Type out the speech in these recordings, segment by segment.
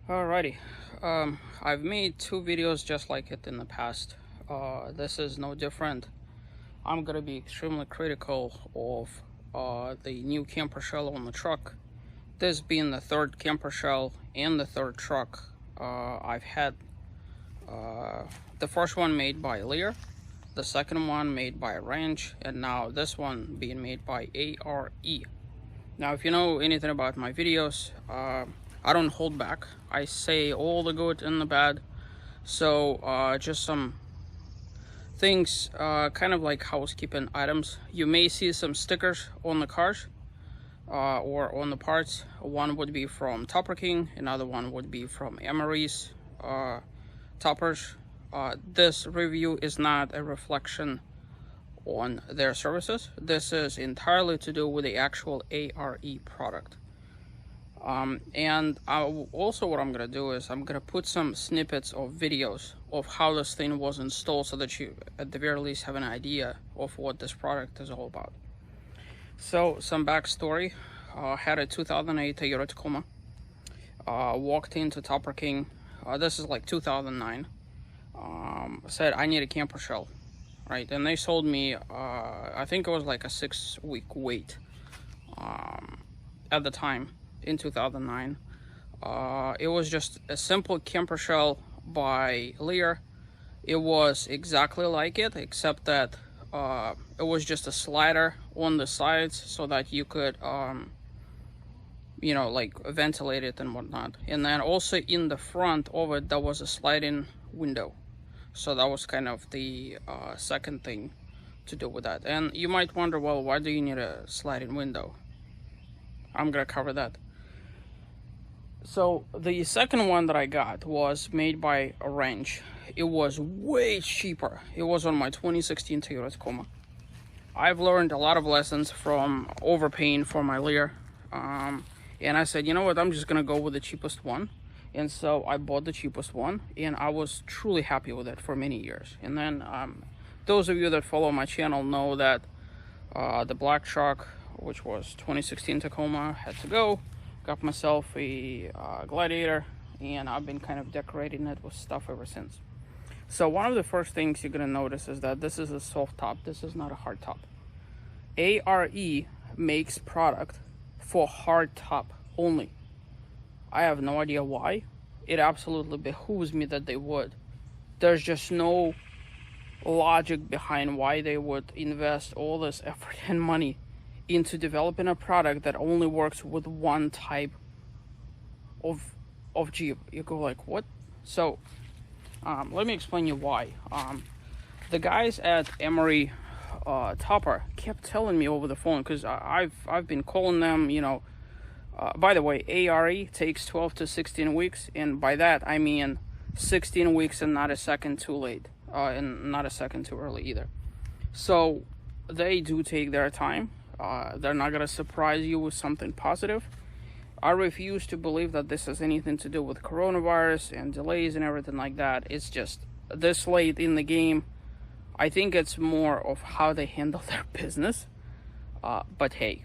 Alrighty, I've made two videos just like it in the past. This is no different. I'm gonna be extremely critical of the new camper shell on the truck. This being the third camper shell and the third truck I've had. The first one made by Lear, the second one made by Ranch, and now this one being made by ARE. Now, if you know anything about my videos, I don't hold back. I say all the good and the bad. So just some things, kind of like housekeeping items. You may see some stickers on the cars or on the parts. One would be from Topper King, another one would be from Emery's toppers. This review is not a reflection on their services. This is entirely to do with the actual ARE product. And also what I'm gonna do is I'm gonna put some snippets of videos of how this thing was installed, so that you at the very least have an idea of what this product is all about. So some backstory. Had a 2008 Toyota Tacoma. Walked into Topper King. This is like 2009. Said I need a camper shell, right? And they sold me, I think it was like a 6-week wait at the time in 2009. It was just a simple camper shell by Lear. It was exactly like it, except that it was just a slider on the sides so that you could you know, like ventilate it and whatnot. And then also in the front of it there was a sliding window. So that was kind of the second thing to do with that. And you might wonder, well, why do you need a sliding window? I'm gonna cover that. So the second one that I got was made by Ranch. It was way cheaper. It was on my 2016 Toyota Tacoma. I've learned a lot of lessons from overpaying for my Lear. And I said, you know what, I'm just gonna go with the cheapest one. And so I bought the cheapest one, and I was truly happy with it for many years. And then those of you that follow my channel know that the black truck, which was 2016 Tacoma, had to go. Got myself a Gladiator, and I've been kind of decorating it with stuff ever since. So one of the first things you're gonna notice is that this is a soft top. This is not a hard top. ARE makes product for hard top only. I have no idea why. It absolutely behooves me that they would. There's just no logic behind why they would invest all this effort and money into developing a product that only works with one type of Jeep. You go like, what? So let me explain you why. The guys at Emery Topper kept telling me over the phone, because I've been calling them, you know. By the way, ARE takes 12 to 16 weeks, and by that I mean 16 weeks and not a second too late, and not a second too early either. So they do take their time. They're not gonna surprise you with something positive. I refuse to believe that this has anything to do with coronavirus and delays and everything like that. It's just this late in the game. I think it's more of how they handle their business. But hey,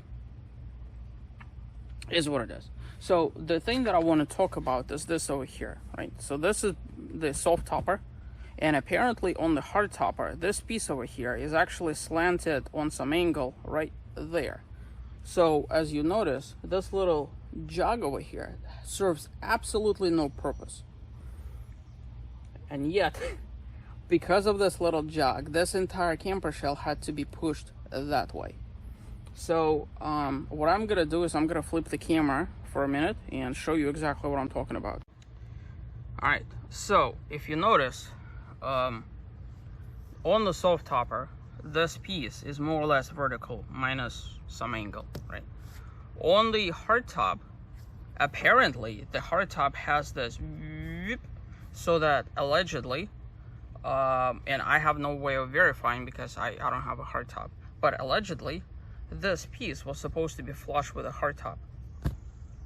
is what it is. So the thing that I want to talk about is this over here, right? So this is the soft topper, and apparently on the hard topper, this piece over here is actually slanted on some angle right there. So as you notice, this little jog over here serves absolutely no purpose. And yet, because of this little jog, this entire camper shell had to be pushed that way. So what I'm gonna do is I'm gonna flip the camera for a minute and show you exactly what I'm talking about. Alright, so if you notice, on the soft topper, this piece is more or less vertical minus some angle, right? On the hard top, apparently the hard top has this, so that allegedly, and I have no way of verifying because I don't have a hard top, but allegedly this piece was supposed to be flush with a hard top.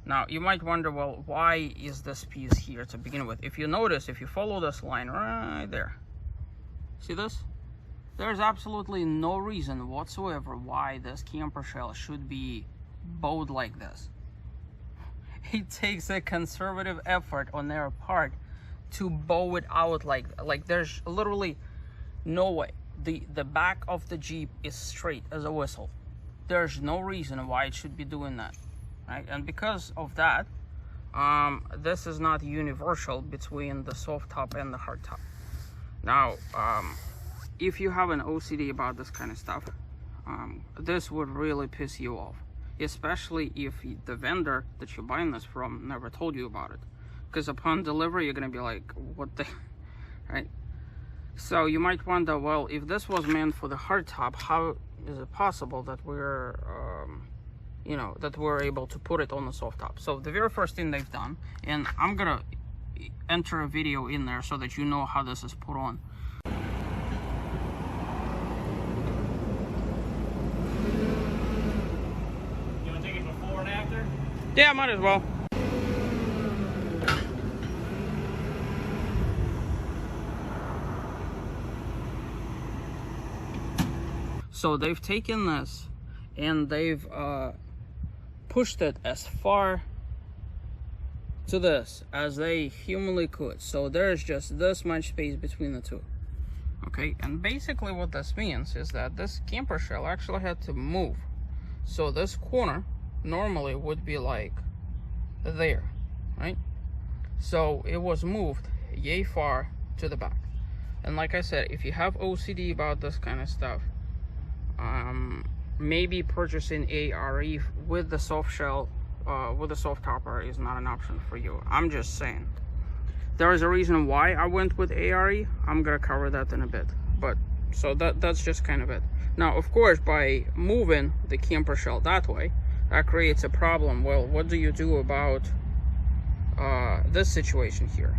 Now you might wonder, well, why is this piece here to begin with? If you notice, if you follow this line right there, see this? There's absolutely no reason whatsoever why this camper shell should be bowed like this. it takes a conservative effort on their part to bow it out like there's literally no way. The back of the Jeep is straight as a whistle. There's no reason why it should be doing that, right? And because of that, this is not universal between the soft top and the hard top. Now, if you have an OCD about this kind of stuff, this would really piss you off, especially if the vendor that you're buying this from never told you about it. Because upon delivery, you're gonna be like, what the, right? So you might wonder, well, if this was meant for the hard top, how is it possible that we're, that we're able to put it on the soft top? So the very first thing they've done, and I'm gonna enter a video in there so that you know how this is put on. You want to take it before and after? Yeah, might as well. So they've taken this and they've pushed it as far to this as they humanly could. So there's just this much space between the two. Okay, and basically what this means is that this camper shell actually had to move. So this corner normally would be like there, right? So it was moved yay far to the back. And like I said, if you have OCD about this kind of stuff, maybe purchasing ARE with the soft shell, with the soft topper is not an option for you. I'm just saying. There is a reason why I went with ARE. I'm gonna cover that in a bit. But so that's just kind of it. Now, of course, by moving the camper shell that way, that creates a problem. Well, what do you do about this situation here?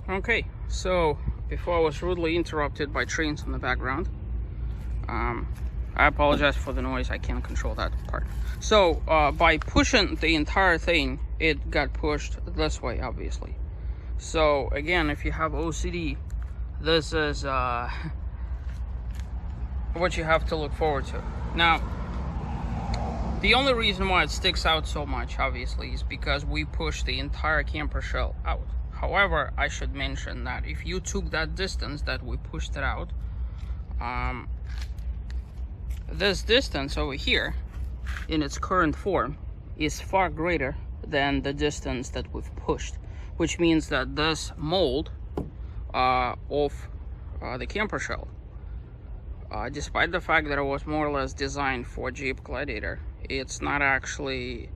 Okay, so before I was rudely interrupted by trains in the background, I apologize for the noise. I can't control that part. So by pushing the entire thing, it got pushed this way, obviously. So again, if you have OCD, this is what you have to look forward to. Now, the only reason why it sticks out so much, obviously, is because we pushed the entire camper shell out. However, I should mention that if you took that distance that we pushed it out, this distance over here in its current form is far greater than the distance that we've pushed, which means that this mold of the camper shell, despite the fact that it was more or less designed for Jeep Gladiator, it's not actually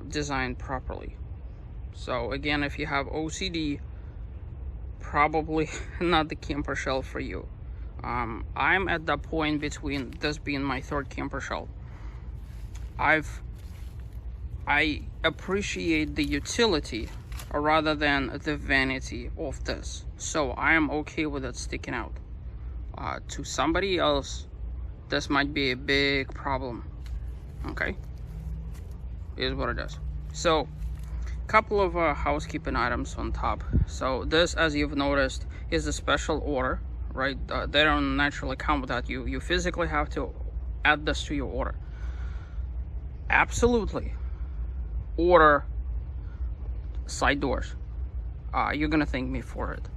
designed properly. So again, if you have OCD, probably not the camper shell for you. I'm at the point between this being my third camper shell. I appreciate the utility rather than the vanity of this. So I am okay with it sticking out. To somebody else, this might be a big problem. Okay? Is what it is. So, couple of housekeeping items on top. So this, as you've noticed, is a special order. Right, they don't naturally come with that. You physically have to add this to your order. Absolutely order side doors. You're gonna thank me for it,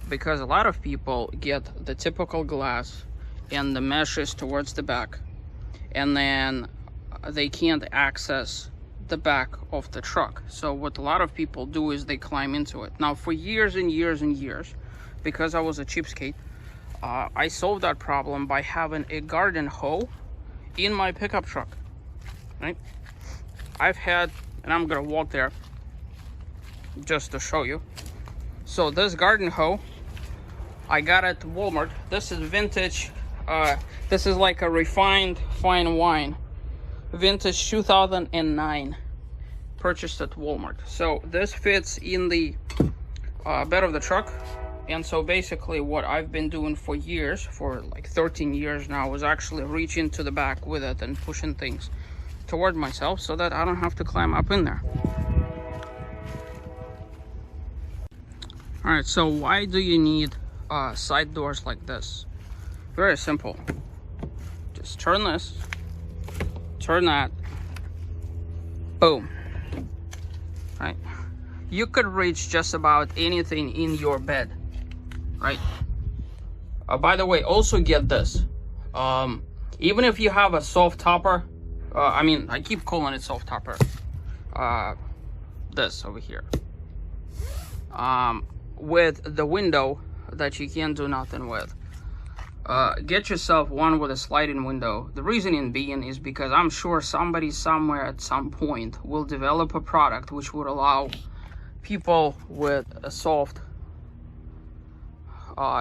because a lot of people get the typical glass and the meshes towards the back, and then they can't access the back of the truck. So what a lot of people do is they climb into it. Now, for years and years and years, because I was a cheapskate, I solved that problem by having a garden hoe in my pickup truck, right? I've had, and I'm gonna walk there just to show you. So this garden hoe, I got at Walmart. This is vintage, this is like a refined fine wine. Vintage 2009, purchased at Walmart. So this fits in the bed of the truck. And so basically what I've been doing for years, for like 13 years now, is actually reaching to the back with it and pushing things toward myself so that I don't have to climb up in there. All right, so why do you need side doors like this? Very simple. Just turn this, turn that, Boom. Right? You could reach just about anything in your bed, right? By the way, also get this. Even if you have a soft topper, I mean, I keep calling it soft topper. This over here. With the window that you can't do nothing with. Get yourself one with a sliding window. The reasoning being is because I'm sure somebody somewhere at some point will develop a product which would allow people with a soft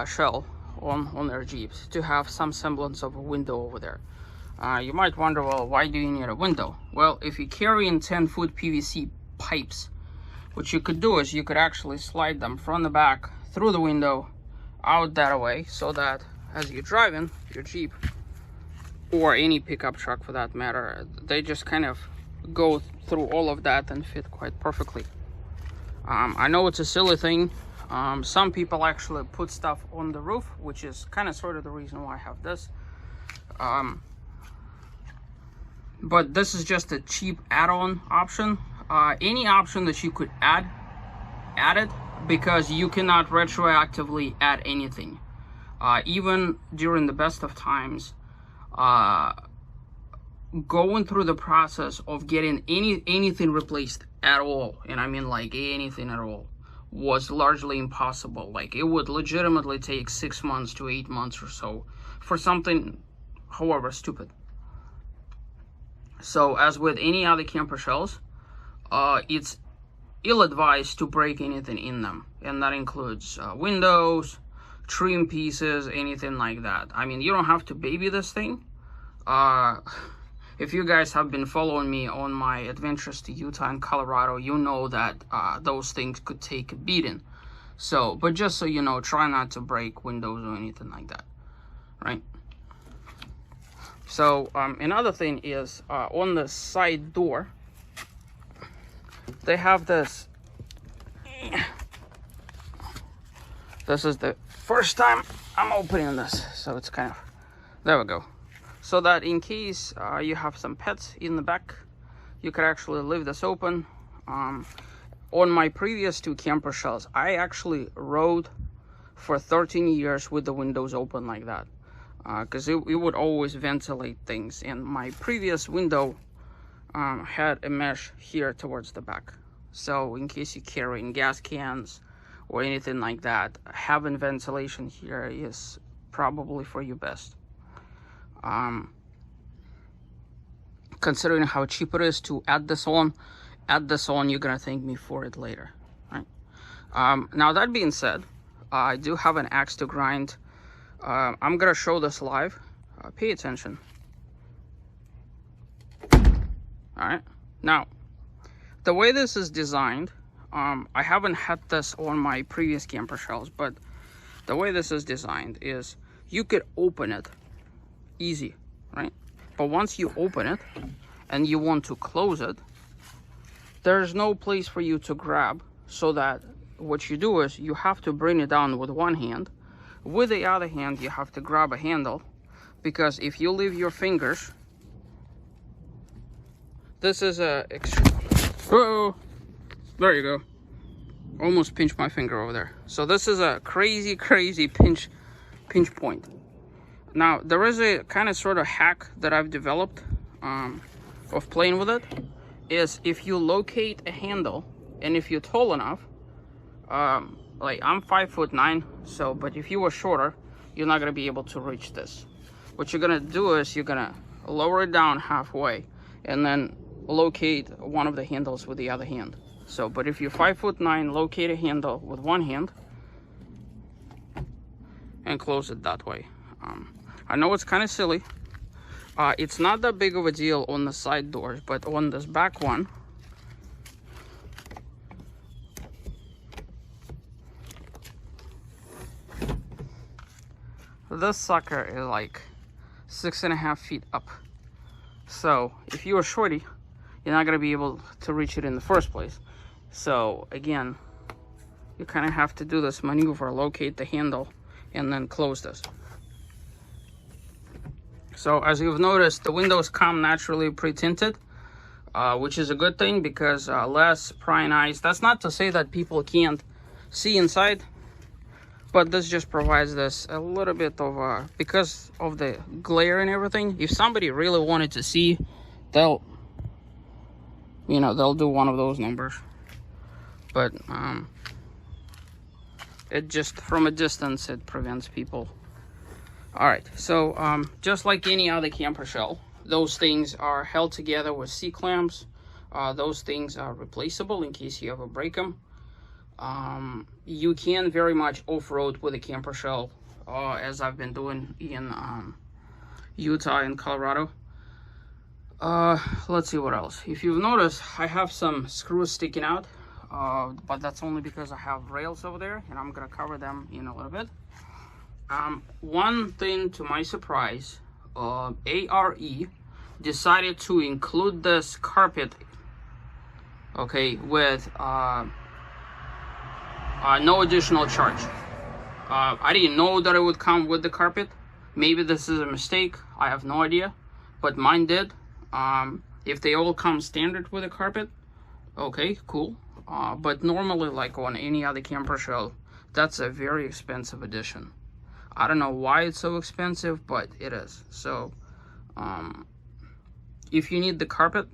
shell on their Jeeps to have some semblance of a window over there. You might wonder, well, why do you need a window? Well, if you're carrying 10-foot PVC pipes, what you could do is you could actually slide them from the back through the window out that way, so that as you're driving your Jeep or any pickup truck for that matter, they just kind of go through all of that and fit quite perfectly. I know it's a silly thing. Some people actually put stuff on the roof, which is kind of sort of the reason why I have this. But this is just a cheap add-on option. Any option that you could add it, because you cannot retroactively add anything. Even during the best of times, going through the process of getting anything replaced at all, and I mean like anything at all, was largely impossible. Like, it would legitimately take 6 months to 8 months or so for something, however, stupid. So as with any other camper shells, it's ill-advised to break anything in them, and that includes windows, trim pieces, anything like that. I mean, you don't have to baby this thing. If you guys have been following me on my adventures to Utah and Colorado, you know that those things could take a beating. So, but just so you know, try not to break windows or anything like that, right? So another thing is, on the side door, they have this. This is the first time I'm opening this, so it's kind of, there we go. So that in case you have some pets in the back, you could actually leave this open. On my previous 2 camper shells, I actually rode for 13 years with the windows open like that, because it would always ventilate things, and my previous window had a mesh here towards the back. So in case you're carrying gas cans or anything like that, having ventilation here is probably for you best. Considering how cheap it is to add this on, you're gonna thank me for it later, right? Now that being said, I do have an axe to grind. I'm gonna show this live. Pay attention. All right, now the way this is designed, I haven't had this on my previous camper shells, but the way this is designed is you could open it easy, right? But once you open it and you want to close it, there's no place for you to grab, so that what you do is you have to bring it down with one hand. With the other hand, you have to grab a handle, because if you leave your fingers, this is a oh, there you go. Almost pinched my finger over there. So this is a crazy pinch point. Now there is a kind of sort of hack that I've developed of playing with it. Is if you locate a handle, and if you're tall enough, like I'm 5'9", so, but if you were shorter, you're not gonna be able to reach this. What you're gonna do is you're gonna lower it down halfway and then locate one of the handles with the other hand. So, but if you're 5'9", locate a handle with one hand and close it that way. I know it's kind of silly. It's not that big of a deal on the side doors, but on this back one, this sucker is like 6.5 feet up. So if you're shorty, you're not gonna be able to reach it in the first place. So again, you kind of have to do this maneuver, locate the handle, and then close this. So as you've noticed, the windows come naturally pre-tinted. which is a good thing because less prying eyes. That's not to say that people can't see inside, but this just provides this a little bit of because of the glare and everything. If somebody really wanted to see, they'll do one of those numbers. But it just from a distance it prevents people. All right, so just like any other camper shell, those things are held together with C-clamps. Those things are replaceable in case you ever break them. You can very much off-road with a camper shell, as I've been doing in Utah and Colorado. Let's see what else. If you've noticed, I have some screws sticking out, but that's only because I have rails over there, and I'm gonna cover them in a little bit. One thing, to my surprise, ARE decided to include this carpet, okay, with no additional charge. I didn't know that it would come with the carpet. Maybe this is a mistake, I have no idea, but mine did. If they all come standard with a carpet, okay, cool. But normally, like on any other camper shell, that's a very expensive addition. I don't know why it's so expensive, but it is. So if you need the carpet,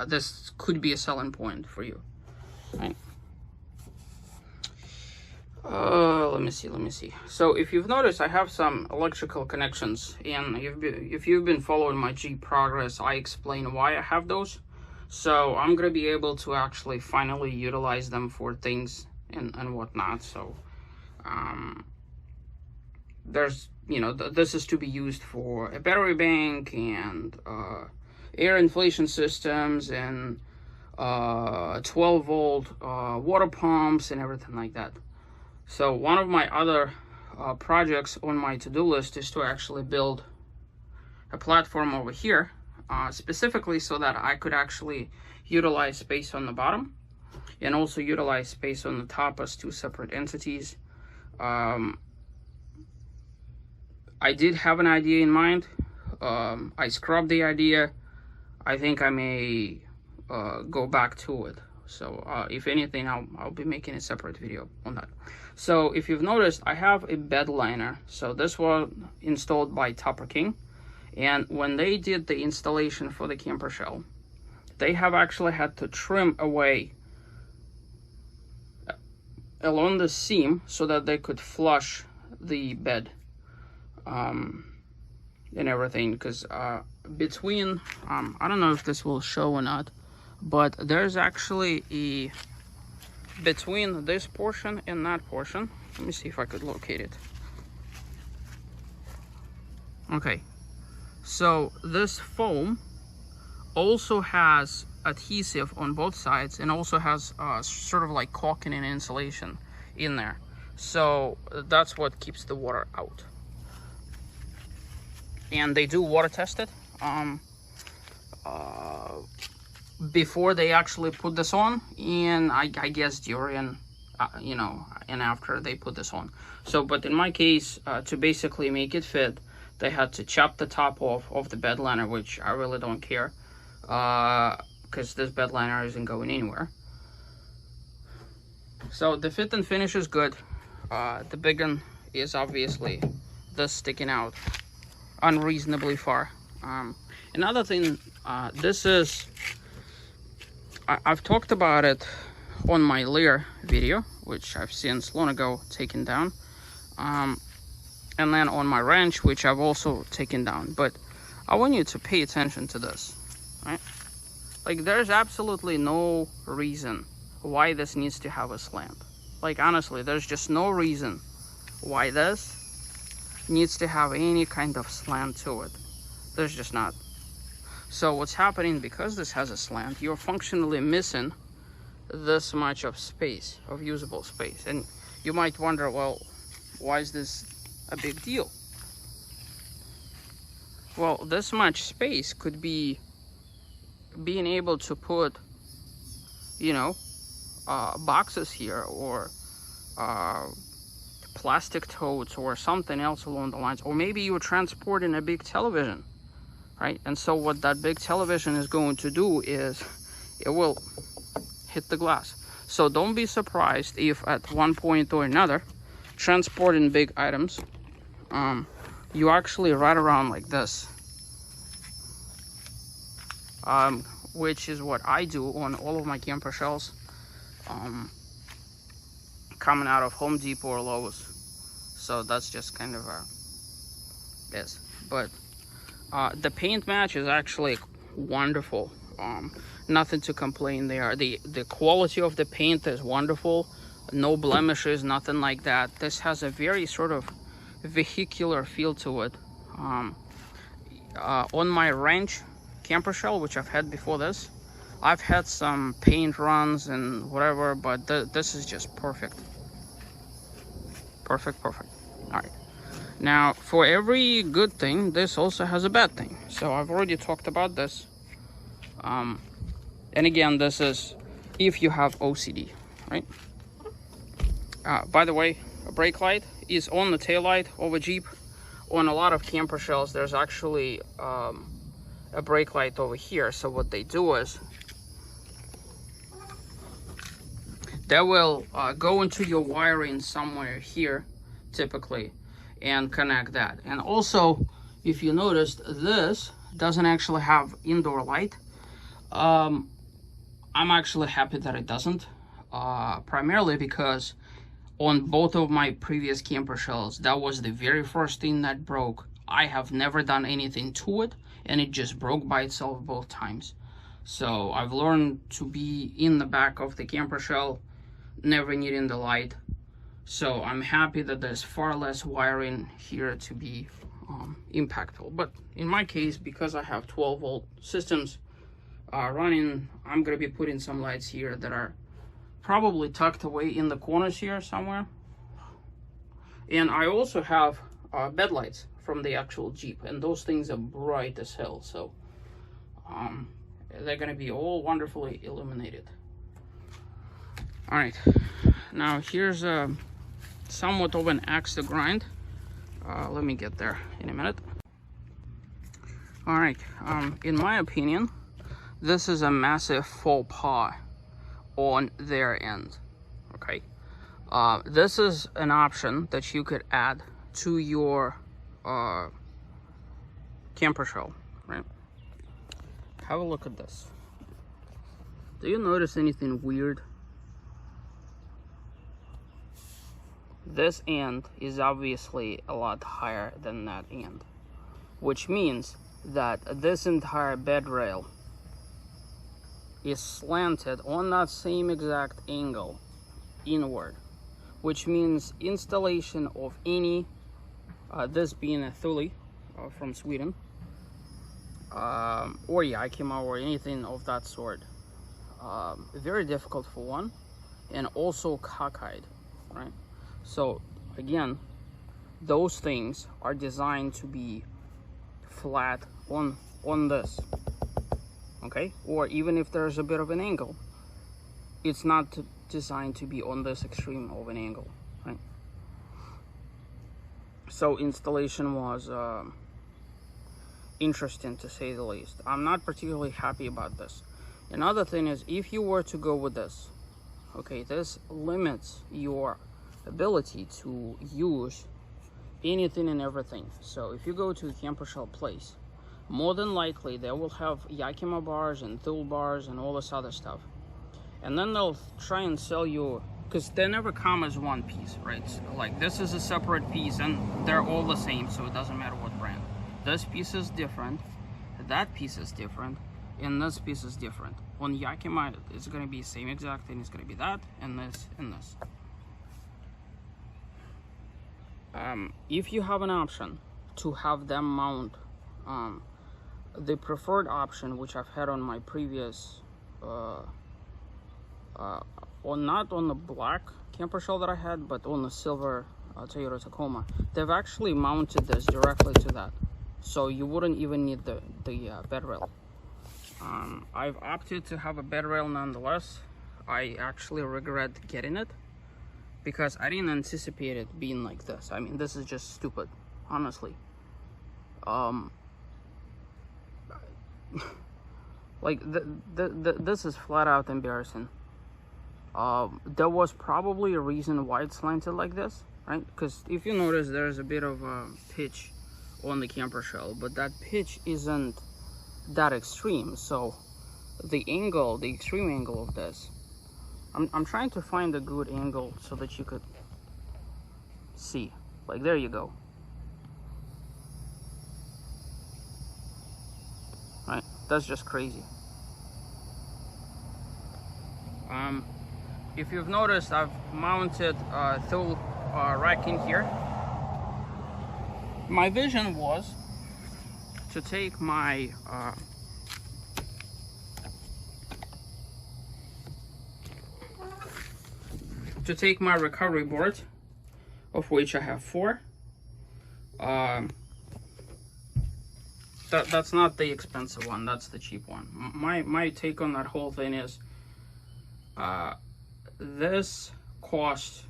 this could be a selling point for you, right? Let me see. So if you've noticed, I have some electrical connections, and if you've been following my Jeep progress, I explain why I have those. So I'm gonna be able to actually finally utilize them for things and whatnot. So there's, this is to be used for a battery bank and air inflation systems and 12-volt water pumps and everything like that. So one of my other projects on my to-do list is to actually build a platform over here, specifically so that I could actually utilize space on the bottom and also utilize space on the top as two separate entities. I did have an idea in mind. I scrubbed the idea. I think I may go back to it. So if anything, I'll be making a separate video on that. So if you've noticed, I have a bed liner. So this was installed by Topper King. And when they did the installation for the camper shell, they have actually had to trim away along the seam so that they could flush the bed and everything. Because between, I don't know if this will show or not, but there's actually a, between this portion and that portion, let me see if I could locate it. Okay, so this foam also has adhesive on both sides and also has sort of like caulking and insulation in there. So that's what keeps the water out. And they do water test it before they actually put this on, and I guess during, and after they put this on. So, but in my case, to basically make it fit, they had to chop the top off of the bed liner, which I really don't care, because this bed liner isn't going anywhere. So the fit and finish is good. The big one is obviously this sticking out unreasonably far. Another thing, this is, I've talked about it on my Lear video, which I've since long ago taken down, and then on my wrench, which I've also taken down. But I want you to pay attention to this, right? Like, there's absolutely no reason why this needs to have a slant. Like, honestly, there's just no reason why this needs to have any kind of slant to it. There's just not. So what's happening, because this has a slant, you're functionally missing this much of space, of usable space. And you might wonder, well, why is this a big deal? Well, this much space could be being able to put, boxes here, or plastic totes, or something else along the lines. Or maybe you were transporting a big television, right? And so what that big television is going to do is it will hit the glass. So don't be surprised if at one point or another, transporting big items, you actually ride around like this, which is what I do on all of my camper shells, coming out of Home Depot or Lowe's. So that's just kind of this. But the paint match is actually wonderful. Nothing to complain there. The quality of the paint is wonderful. No blemishes, nothing like that. This has a very sort of vehicular feel to it. On my ranch camper shell, which I've had before this, I've had some paint runs and whatever, but this is just perfect. Perfect. All right. Now, for every good thing, this also has a bad thing. So I've already talked about this. And again, this is if you have OCD, right? By the way, a brake light is on the tail light of a Jeep. On a lot of camper shells, there's actually a brake light over here. So what they do is they will go into your wiring somewhere here, typically, and connect that. And also, if you noticed, this doesn't actually have indoor light. I'm actually happy that it doesn't, primarily because on both of my previous camper shells, that was the very first thing that broke. I have never done anything to it, and it just broke by itself both times. So I've learned to be in the back of the camper shell, never needing the light. So I'm happy that there's far less wiring here to be impactful. But in my case, because I have 12-volt systems running, I'm gonna be putting some lights here that are probably tucked away in the corners here somewhere. And I also have bed lights from the actual Jeep, and those things are bright as hell. So they're gonna be all wonderfully illuminated. All right, now here's somewhat of an axe to grind. Let me get there in a minute. All right, in my opinion, this is a massive faux pas on their end, okay? This is an option that you could add to your camper shell, right? Have a look at this. Do you notice anything weird? This end is obviously a lot higher than that end, which means that this entire bed rail is slanted on that same exact angle inward, which means installation of any, this being a Thule from Sweden, or Yakima or anything of that sort, very difficult for one, and also cockeyed, right? So again, those things are designed to be flat on this, okay? Or even if there's a bit of an angle, it's not designed to be on this extreme of an angle, right? So installation was interesting, to say the least. I'm not particularly happy about this. Another thing is, if you were to go with this, okay, this limits your ability to use anything and everything. So if you go to a camper shell place, more than likely they will have Yakima bars and Thule bars and all this other stuff, and then they'll try and sell you, because they never come as one piece, right? So, like, this is a separate piece and they're all the same, so it doesn't matter what brand. This piece is different, that piece is different, and this piece is different. On Yakima, it's going to be the same exact thing. It's going to be that and this and this. If you have an option to have them mount, the preferred option, which I've had on my previous, not on the black camper shell that I had, but on the silver Toyota Tacoma, they've actually mounted this directly to that, so you wouldn't even need the bed rail. I've opted to have a bed rail nonetheless. I actually regret getting it, because I didn't anticipate it being like this. I mean, this is just stupid, honestly. like this is flat out embarrassing. There was probably a reason why it's slanted like this, right? Because if you notice, there's a bit of a pitch on the camper shell, but that pitch isn't that extreme. So the angle, the extreme angle of this, I'm trying to find a good angle so that you could see. Like, there you go. Right, that's just crazy. If you've noticed, I've mounted a tool rack in here. My vision was to take my recovery board, of which I have 4. That's not the expensive one, that's the cheap one. My take on that whole thing is this cost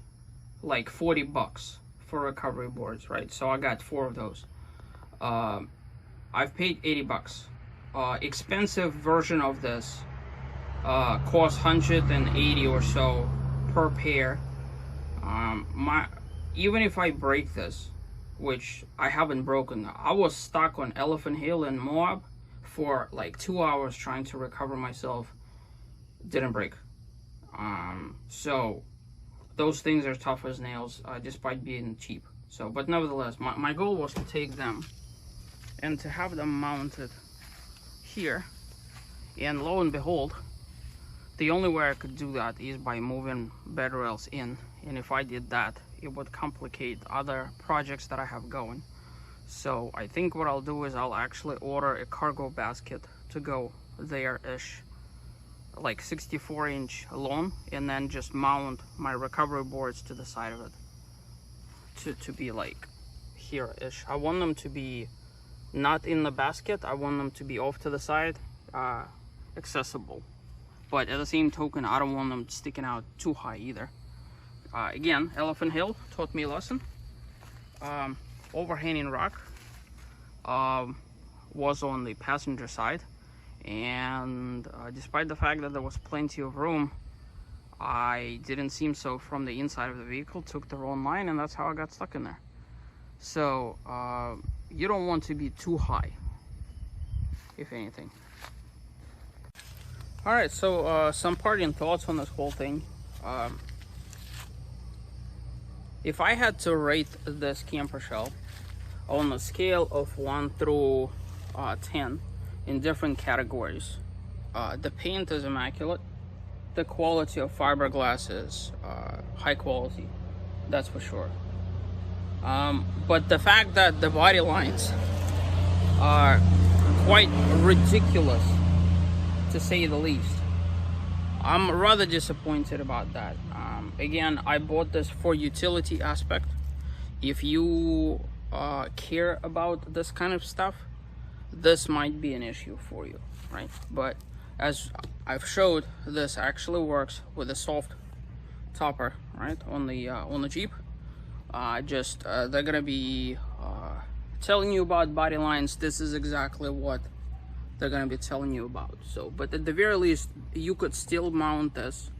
like 40 bucks for recovery boards, right? So I got 4 of those. I've paid 80 bucks. Expensive version of this costs 180 or so per pair. Even if I break this, which I haven't broken, I was stuck on Elephant Hill in Moab for like 2 hours trying to recover myself. Didn't break. So those things are tough as nails, despite being cheap. So, but nevertheless, my goal was to take them and to have them mounted here, and lo and behold, the only way I could do that is by moving bed rails in, and if I did that, it would complicate other projects that I have going. So I think what I'll do is I'll actually order a cargo basket to go there-ish, like 64-inch long, and then just mount my recovery boards to the side of it to be like here-ish. I want them to be not in the basket, I want them to be off to the side, accessible, but at the same token I don't want them sticking out too high either. Again, Elephant Hill taught me a lesson. Overhanging rock was on the passenger side, and despite the fact that there was plenty of room, I didn't seem so from the inside of the vehicle, took the wrong line, and that's how I got stuck in there. So you don't want to be too high, if anything. All right, so some parting thoughts on this whole thing. If I had to rate this camper shell on a scale of 1 through 10 in different categories, the paint is immaculate, the quality of fiberglass is high quality, that's for sure. But the fact that the body lines are quite ridiculous, to say the least, I'm rather disappointed about that. Again, I bought this for utility aspect. If you care about this kind of stuff, this might be an issue for you, right? But as I've showed, this actually works with a soft topper, right, on the Jeep. They're gonna be telling you about body lines. This is exactly what they're gonna be telling you about. So, but at the very least, you could still mount this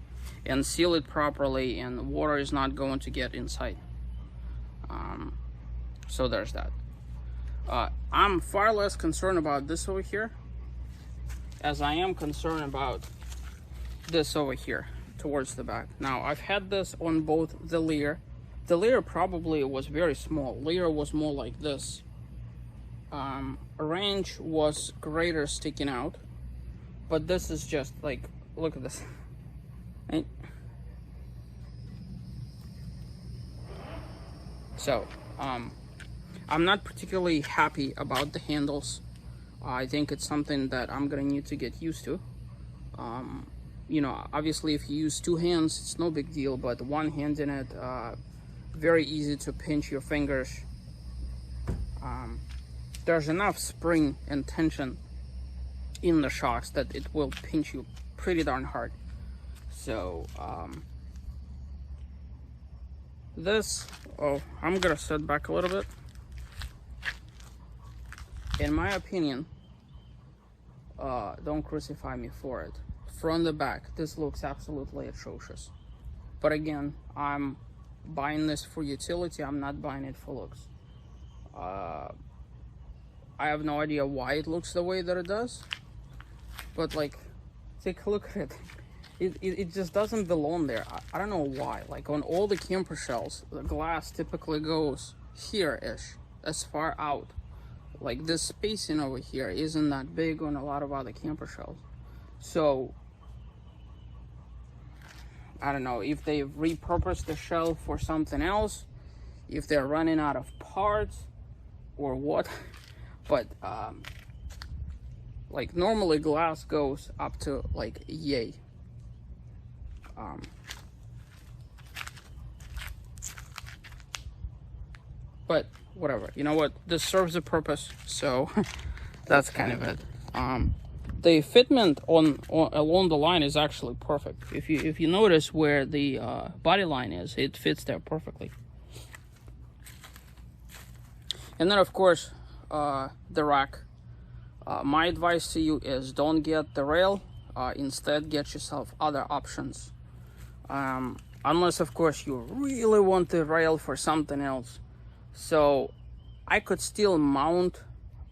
and seal it properly, and water is not going to get inside. So there's that. I'm far less concerned about this over here as I am concerned about this over here towards the back. Now, I've had this on both the Lear. The Lear probably was very small. Lear was more like this. Range was greater sticking out, but this is just like, look at this. Right? So, I'm not particularly happy about the handles. I think it's something that I'm gonna need to get used to. You know, obviously if you use 2 hands, it's no big deal, but one hand in it, very easy to pinch your fingers. There's enough spring and tension in the shocks that it will pinch you pretty darn hard. So, I'm gonna sit back a little bit. In my opinion, don't crucify me for it. From the back, this looks absolutely atrocious. But again, I'm buying this for utility. I'm not buying it for looks. I have no idea why it looks the way that it does. But like, take a look at it. It just doesn't belong there. I don't know why. Like on all the camper shells, the glass typically goes here-ish, as far out. Like this spacing over here isn't that big on a lot of other camper shells. So, I don't know if they've repurposed the shell for something else, if they're running out of parts, or what. But, like normally glass goes up to like yay. But whatever, you know what, this serves a purpose, so that's kind of it. The fitment on along the line is actually perfect. If you notice where the body line is, it fits there perfectly. And then of course the rack. My advice to you is don't get the rail, instead get yourself other options. Unless of course you really want the rail for something else. So I could still mount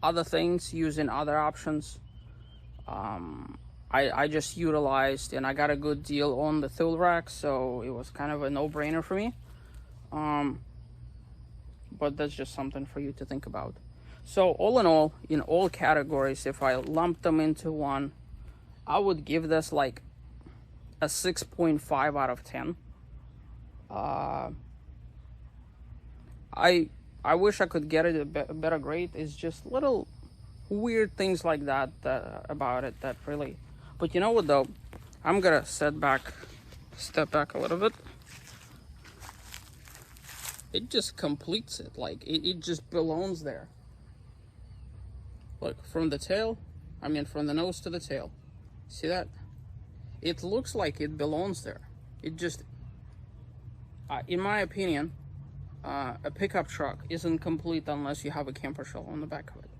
other things using other options. I just utilized, and I got a good deal on the tool rack, so it was kind of a no-brainer for me. But that's just something for you to think about. So all in all, in all categories, if I lump them into one, I would give this like a 6.5 out of 10. I wish I could get it a better grade. It's just little weird things like that about it that really. But you know what though? I'm gonna step back a little bit. It just completes it. Like it just belongs there. Look, from the tail, from the nose to the tail. See that? It looks like it belongs there. It just, in my opinion, a pickup truck isn't complete unless you have a camper shell on the back of it.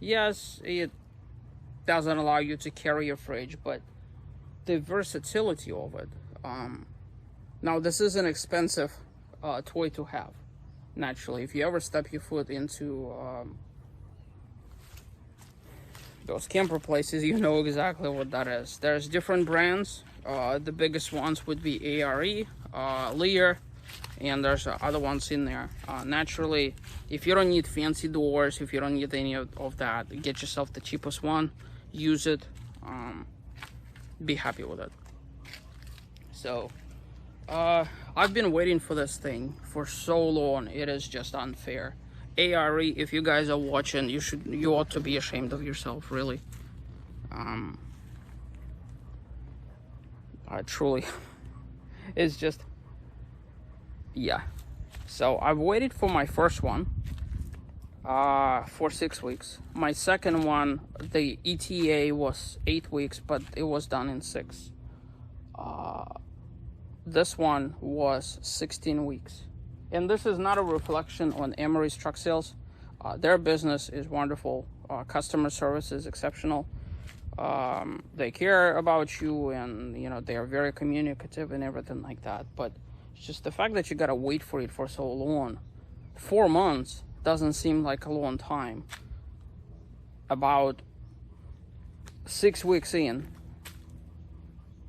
Yes, it doesn't allow you to carry your fridge, but the versatility of it. Now, this is an expensive toy to have. Naturally, if you ever step your foot into those camper places, you know exactly what that is. There's different brands. The biggest ones would be ARE, Lear, and there's other ones in there. Naturally, if you don't need fancy doors, if you don't need any of that, get yourself the cheapest one, use it, be happy with it. So I've been waiting for this thing for so long. It is just unfair. ARE, if you guys are watching, you ought to be ashamed of yourself, really. Truly, it's just, yeah. So I've waited for my first one for 6 weeks. My second one, the ETA was 8 weeks, but it was done in 6. This one was 16 weeks. And this is not a reflection on Emery's truck sales. Their business is wonderful. Customer service is exceptional. They care about you, and they are very communicative and everything like that. But it's just the fact that you gotta wait for it for so long. 4 months doesn't seem like a long time. About 6 weeks in,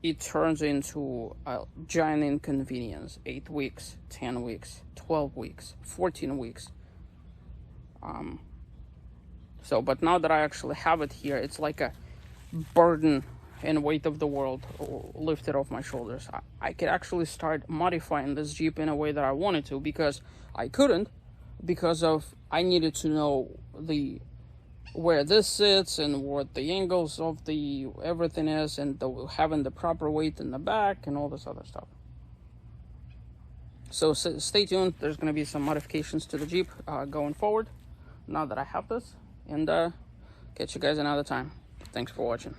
it turns into a giant inconvenience. 8 weeks, 10 weeks, 12 weeks, 14 weeks. But now that I actually have it here, it's like a burden and weight of the world lifted off my shoulders. I could actually start modifying this Jeep in a way that I wanted to, because I couldn't, because I needed to know where this sits and what the angles of the everything is, and having the proper weight in the back and all this other stuff. So stay tuned. There's going to be some modifications to the Jeep going forward now that I have this, and catch you guys another time. Thanks for watching.